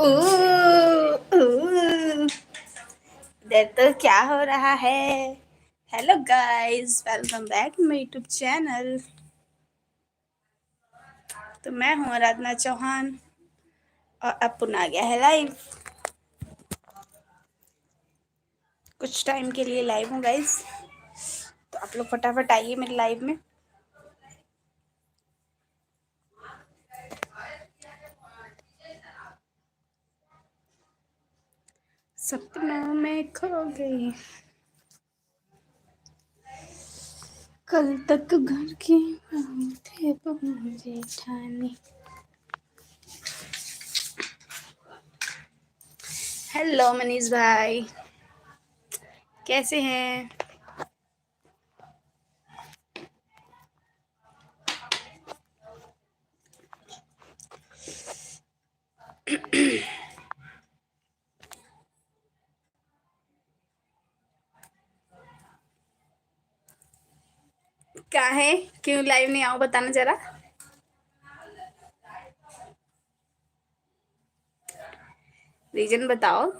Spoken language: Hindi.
इधर तो क्या हो रहा है। Hello guys, welcome back my YouTube channel. तो मैं हूँ आराधना चौहान और अब पुनः आ गया है लाइव। कुछ टाइम के लिए लाइव हूँ गाइस, तो आप लोग फटाफट आइए मेरे लाइव में। सपनों में खो गई, कल तक घर की थे पहुंचे ठानी। हेलो मनीष भाई, कैसे हैं? क्या है, क्यों लाइव नहीं आओ, बताना जरा। रीजन बताओ।